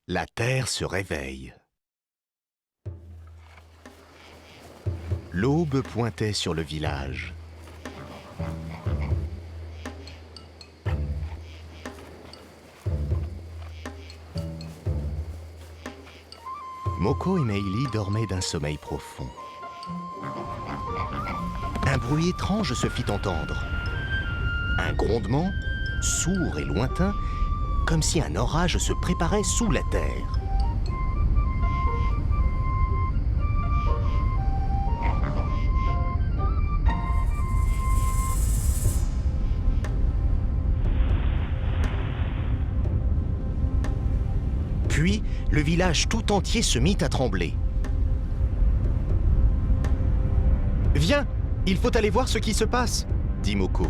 La terre se réveille. L'aube pointait sur le village. Moko et Meili dormaient d'un sommeil profond. Un bruit étrange se fit entendre. Un grondement, sourd et lointain, comme si un orage se préparait sous la terre. Puis, le village tout entier se mit à trembler. « Viens, il faut aller voir ce qui se passe » dit Moko.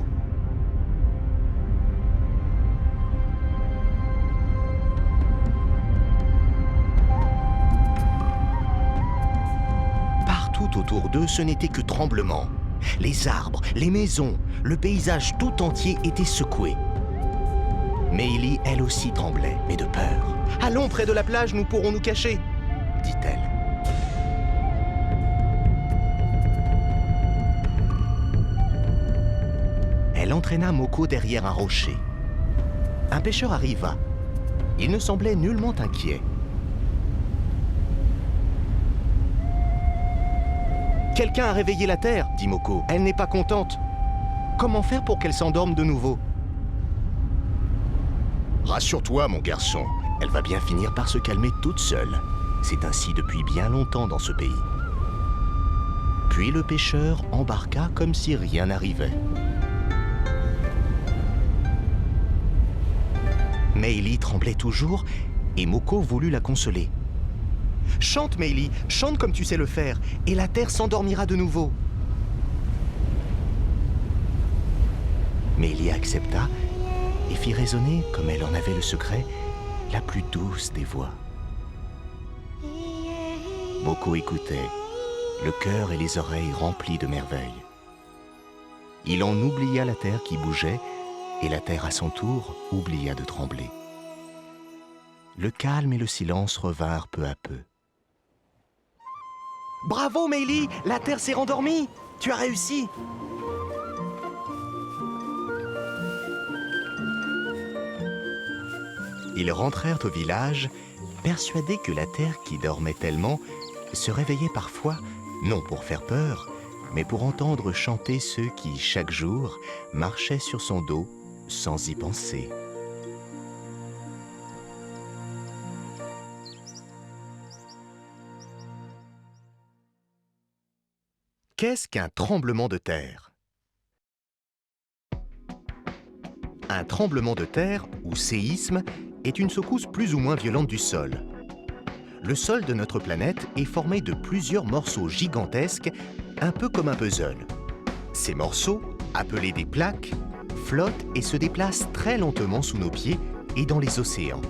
Partout autour d'eux, ce n'était que tremblement. Les arbres, les maisons, le paysage tout entier était secoué. Meili, elle aussi, tremblait, mais de peur. « Allons près de la plage, nous pourrons nous cacher » dit-elle. Elle entraîna Moko derrière un rocher. Un pêcheur arriva. Il ne semblait nullement inquiet. « Quelqu'un a réveillé la terre, dit Moko. Elle n'est pas contente. Comment faire pour qu'elle s'endorme de nouveau ?»« Rassure-toi, mon garçon. Elle va bien finir par se calmer toute seule. C'est ainsi depuis bien longtemps dans ce pays. » Puis le pêcheur embarqua comme si rien n'arrivait. Meili tremblait toujours et Moko voulut la consoler. « Chante, Meili, chante comme tu sais le faire, et la terre s'endormira de nouveau. » Meili accepta et fit résonner, comme elle en avait le secret, la plus douce des voix. Moko écoutait, le cœur et les oreilles remplis de merveilles. Il en oublia la terre qui bougeait, et la terre à son tour oublia de trembler. Le calme et le silence revinrent peu à peu. « Bravo, Meili, la terre s'est rendormie. Tu as réussi. » Ils rentrèrent au village, persuadés que la terre qui dormait tellement se réveillait parfois, non pour faire peur, mais pour entendre chanter ceux qui, chaque jour, marchaient sur son dos sans y penser. Qu'est-ce qu'un tremblement de terre? Un tremblement de terre, ou séisme, est une secousse plus ou moins violente du sol. Le sol de notre planète est formé de plusieurs morceaux gigantesques, un peu comme un puzzle. Ces morceaux, appelés des plaques, flottent et se déplacent très lentement sous nos pieds et dans les océans.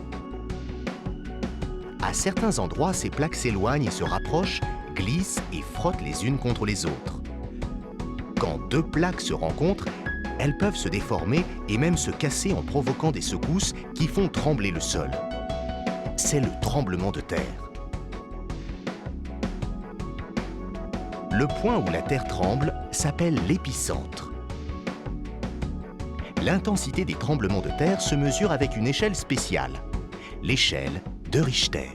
À certains endroits, ces plaques s'éloignent et se rapprochent, glissent et frottent les unes contre les autres. Quand deux plaques se rencontrent, elles peuvent se déformer et même se casser en provoquant des secousses qui font trembler le sol. C'est le tremblement de terre. Le point où la terre tremble s'appelle l'épicentre. L'intensité des tremblements de terre se mesure avec une échelle spéciale, l'échelle de Richter.